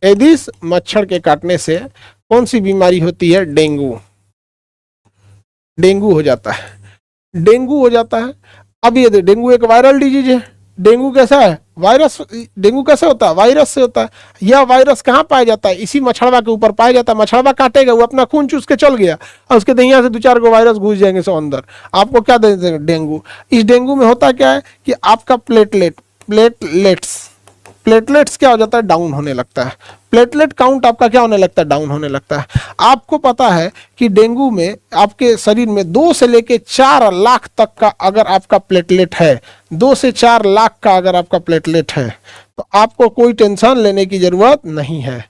Aedes मच्छर के काटने से कौन सी बीमारी होती है? डेंगू। डेंगू हो जाता है, डेंगू हो जाता है। अब ये डेंगू एक वायरल डिजीज है। डेंगू कैसा है? वायरस। डेंगू कैसे होता है? वायरस से होता है। यह वायरस कहाँ पाया जाता है? इसी मछड़वा के ऊपर पाया जाता है। मछड़वा काटेगा, वो अपना खून चूस के चल गया और उसके दहिया से 2-4 को वायरस घुस जाएंगे सो अंदर, आपको क्या दे देंगे? डेंगू। इस डेंगू में होता क्या है कि आपका प्लेटलेट्स क्या हो जाता है? डाउन होने लगता है। प्लेटलेट काउंट आपका क्या होने लगता है? डाउन होने लगता है। आपको पता है कि डेंगू में आपके शरीर में 2 से लेके 4 लाख तक का अगर आपका प्लेटलेट है, 2 से 4 लाख का अगर आपका प्लेटलेट है, तो आपको कोई टेंशन लेने की जरूरत नहीं है।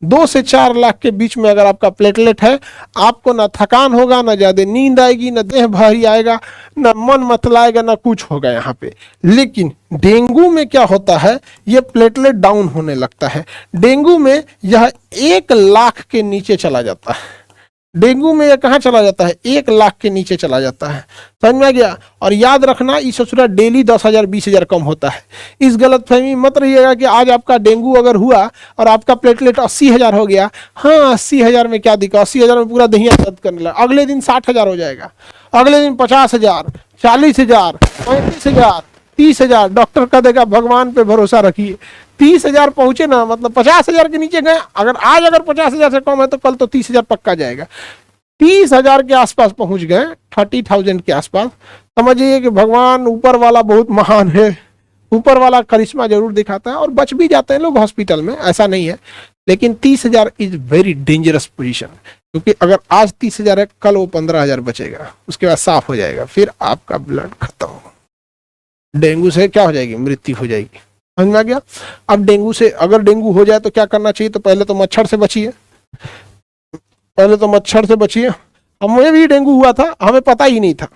2 से 4 लाख के बीच में अगर आपका प्लेटलेट है, आपको ना थकान होगा, ना ज्यादा नींद आएगी, ना देह भारी आएगा, ना मन मतलाएगा, ना कुछ होगा यहाँ पे। लेकिन डेंगू में क्या होता है? ये प्लेटलेट डाउन होने लगता है। डेंगू में यह 1 लाख के नीचे चला जाता है। डेंगू में यह कहाँ चला जाता है? 1 लाख के नीचे चला जाता है। समझ में आ गया? और याद रखना, इस ससुरा डेली 10,000 20,000 कम होता है। इस गलत फहमी मत रहिएगा कि आज आपका डेंगू अगर हुआ और आपका प्लेटलेट 80,000 हो गया, हाँ 80,000 में क्या दिक्कत, 80,000 में पूरा दहिया दर्द करने लगा, अगले दिन 60,000 हो जाएगा, अगले दिन 50,000, 40,000, 35,000, 30,000। डॉक्टर कह देगा भगवान पे भरोसा रखिए। 30,000 पहुंचे ना, मतलब 50,000 के नीचे गए, अगर आज अगर 50,000 से कम है तो कल तो 30,000 पक्का जाएगा। 30,000 के आसपास पहुंच गए, 30,000 के आसपास, समझिए कि भगवान ऊपर वाला बहुत महान है। ऊपर वाला करिश्मा जरूर दिखाता है और बच भी जाते हैं लोग हॉस्पिटल में, ऐसा नहीं है। लेकिन 30,000 इज वेरी डेंजरस पोजीशन, क्योंकि अगर आज 30,000 है, कल वो 15,000 बचेगा, उसके बाद साफ हो जाएगा, फिर आपका ब्लड खत्म हो। डेंगू से क्या हो जाएगी? मृत्यु हो जाएगी। समझ में आ गया? अब डेंगू से अगर डेंगू हो जाए तो क्या करना चाहिए? तो पहले तो मच्छर से बचिए, पहले तो मच्छर से बचिए। हमें भी डेंगू हुआ था, हमें पता ही नहीं था।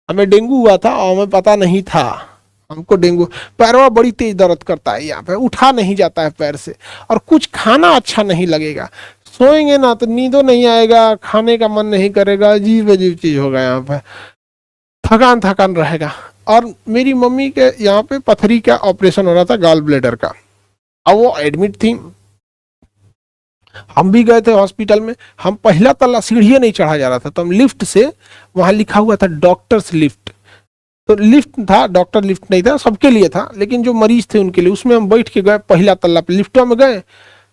हमें डेंगू हुआ था और हमें पता नहीं था। हमको डेंगू, पैरवा बड़ी तेज दर्द करता है, यहाँ पे उठा नहीं जाता है पैर से, और कुछ खाना अच्छा नहीं लगेगा। सोएंगे ना तो नींदो नहीं आएगा, खाने का मन नहीं करेगा, अजीब अजीब चीज होगा यहाँ पे, थकान थकान रहेगा। और मेरी मम्मी के यहाँ पे पथरी का ऑपरेशन हो रहा था, गॉल ब्लेडर का। अब वो एडमिट थी, हम भी गए थे हॉस्पिटल में। हम पहला तल्ला सीढ़ियां नहीं चढ़ा जा रहा था, तो हम लिफ्ट से, वहां लिखा हुआ था डॉक्टर्स लिफ्ट, तो लिफ्ट था, डॉक्टर लिफ्ट नहीं था, सबके लिए था, लेकिन जो मरीज थे उनके लिए। उसमें हम बैठ के गए पहला तल्ला पे, लिफ्टों में गए,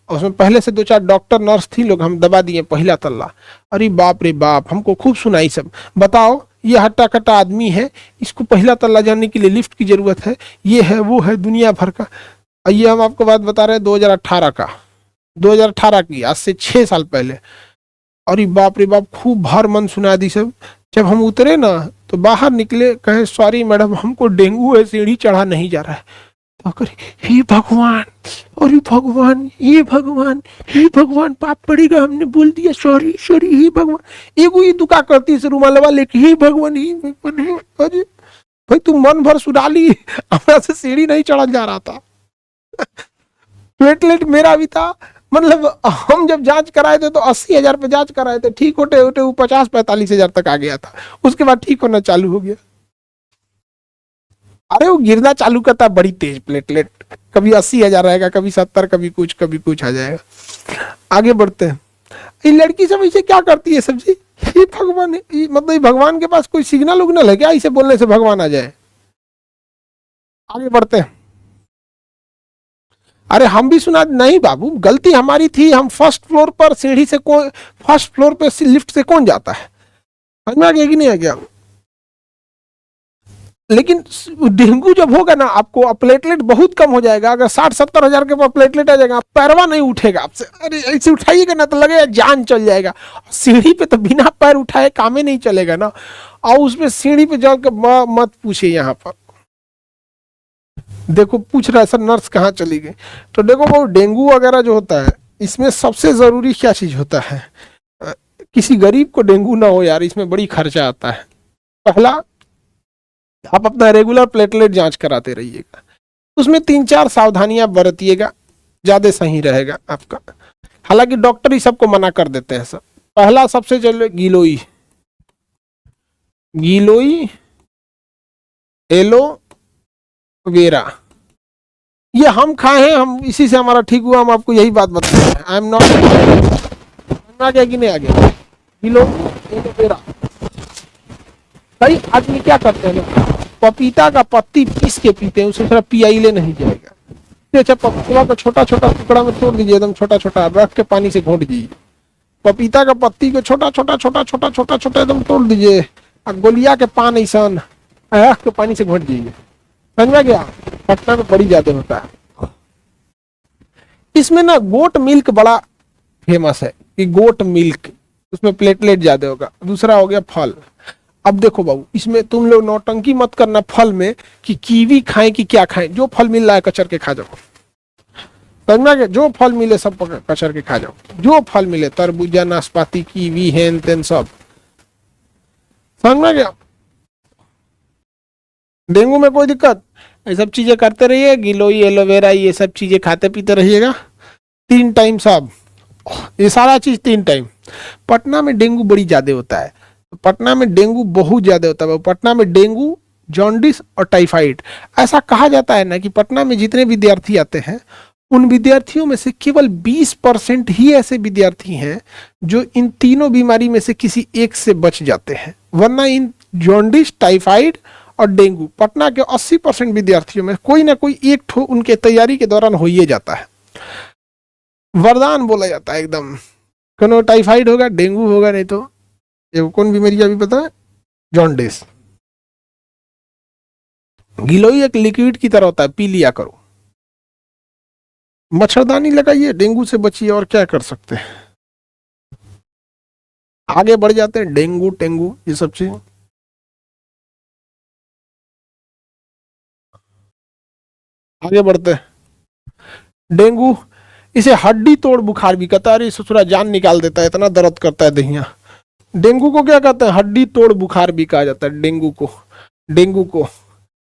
और उसमें पहले से 2-4 डॉक्टर नर्स थी लोग, हम दबा दिए पहला तल्ला। अरे बाप रे बाप, हमको खूब सुनाई सब। बताओ, ये हट्टा कट्टा आदमी है, इसको पहला तल्ला जाने के लिए लिफ्ट की जरूरत है, ये है वो है, दुनिया भर का। ये हम आपको बात बता रहे हैं 2018 का, 2018 की, आज से 6 साल पहले। अरे बाप रे बाप, खूब भार मन सुना दी सब। जब हम उतरे ना, तो बाहर निकले, कहे सॉरी मैडम, हमको डेंगू है, सीढ़ी चढ़ा नहीं जा रहा है। तो करे, हे भगवान, अरे भगवान, हे भगवान, हे भगवान, पाप पड़ेगा, हमने बोल दिया, सॉरी सॉरी, हे भगवान। एगो ये दुका करती है रुमालवा लेके, हे भगवान, हे भगवान, हे। अरे भाई, तुम मन भर सुना ली, हमरा से सीढ़ी नहीं चढ़ा जा रहा था। प्लेटलेट मेरा भी था, मतलब हम जब जांच कराए थे तो 80,000 पे जांच कराए थे, ठीक होते होते वो 50-45,000 तक आ गया था। उसके बाद ठीक होना चालू हो गया। अरे वो गिरना चालू करता है बड़ी तेज प्लेटलेट, कभी 80,000 रहेगा, कभी 70, कभी कुछ आ जाएगा। आगे बढ़ते हैं। ये लड़की सब इसे क्या करती है सब्जी? ये भगवान, मतलब भगवान के पास कोई सिग्नल उग्नल है क्या, इसे बोलने से भगवान आ जाए? आगे बढ़ते हैं। अरे हम भी सुना नहीं बाबू, गलती हमारी थी, हम फर्स्ट फ्लोर पर सीढ़ी से, कौन फर्स्ट फ्लोर पे लिफ्ट से कौन जाता है? समझ में आ गया कि नहीं आ गया? लेकिन डेंगू जब होगा ना, आपको प्लेटलेट बहुत कम हो जाएगा। अगर 60-70 हजार के प्लेटलेट आ जाएगा, पैरवा नहीं उठेगा आपसे, अरे ऐसे उठाइएगा ना तो लगेगा जान चल जाएगा। सीढ़ी पे तो बिना पैर उठाए काम ही नहीं चलेगा ना, और उसमें सीढ़ी पे जाकर मत पूछिए। यहाँ पर देखो, पूछ रहा है सर नर्स कहाँ चली गई। तो देखो वो डेंगू वगैरह जो होता है, इसमें सबसे जरूरी क्या चीज होता है? किसी गरीब को डेंगू ना हो यार, इसमें बड़ी खर्चा आता है। पहला, आप अपना रेगुलर प्लेटलेट जांच कराते रहिएगा, उसमें 3-4 सावधानियां बरतिएगा, ज्यादा सही रहेगा आपका। हालांकि डॉक्टर ही सबको मना कर देते हैं सब। पहला सबसे चले गिलोई, गिलोई, एलोवेरा, ये हम खाए हैं, हम इसी से हमारा ठीक हुआ, हम आपको यही बात बता रहे हैं। आई एम नॉट, आ गया कि नहीं आ गया? Kilo aloe vera. कई आदमी क्या करते हैं ना, पपीता का पत्ती पीस के पीते हैं, उसे थोड़ा पियाइले नहीं जाएगा। अच्छा, पपीता को छोटा छोटा टुकड़ा में तोड़ दीजिए, एकदम छोटा छोटा, रख के पानी से घोट दीजिए। पपीता का पत्ती को छोटा छोटा छोटा छोटा छोटा छोटा एकदम तोड़ दीजिए, और गोलिया के पान ऐसा रख के पानी से घोट दीजिए। समझ में गया? पटना में बड़ी ज्यादा होता है। इसमें ना गोट मिल्क बड़ा फेमस है, कि गोट मिल्क, उसमें प्लेटलेट ज्यादा होगा। दूसरा हो गया फल। अब देखो बाबू, इसमें तुम लोग नौटंकी मत करना फल में कि कीवी खाएं कि क्या खाएं, जो फल मिल रहा है कचर के खा जाओ। समझना कि जो फल मिले सब कचर के खा जाओ, जो फल मिले, तरबूजा, नाशपाती, कीवी, हेन तेन सब। समझना क्या? डेंगू में कोई दिक्कत, ये सब चीजें करते रहिए, गिलोई, एलोवेरा, ये सब चीजें खाते पीते रहिएगा 3 टाइम सब, ये सारा चीज 3 टाइम। पटना में डेंगू बड़ी ज्यादा होता है, पटना में डेंगू बहुत ज्यादा होता है। पटना में डेंगू, जॉन्डिस और टाइफाइड। ऐसा कहा जाता है ना कि पटना में जितने विद्यार्थी आते हैं, उन विद्यार्थियों में से केवल 20% ही ऐसे विद्यार्थी हैं जो इन तीनों बीमारी में से किसी एक से बच जाते हैं। वरना इन जॉन्डिस, टाइफाइड और डेंगू, पटना के 80% विद्यार्थियों में कोई ना कोई एक ठो उनके तैयारी के दौरान हो ही जाता है। वरदान बोला जाता है एकदम, कोनो टाइफाइड होगा, डेंगू होगा, नहीं तो ये कौन बीमारी अभी पता है? जॉन्डिस। गिलोई एक लिक्विड की तरह होता है, पी लिया करो। मच्छरदानी लगाइए, डेंगू से बचिए, और क्या कर सकते हैं। आगे बढ़ जाते हैं, डेंगू टेंगू ये सब चीज। आगे बढ़ते हैं। डेंगू, इसे हड्डी तोड़ बुखार भी कहता है। अरे ससुरा जान निकाल देता है, इतना दर्द करता है दहिया। डेंगू को क्या कहते हैं? हड्डी तोड़ बुखार भी कहा जाता है डेंगू को। डेंगू को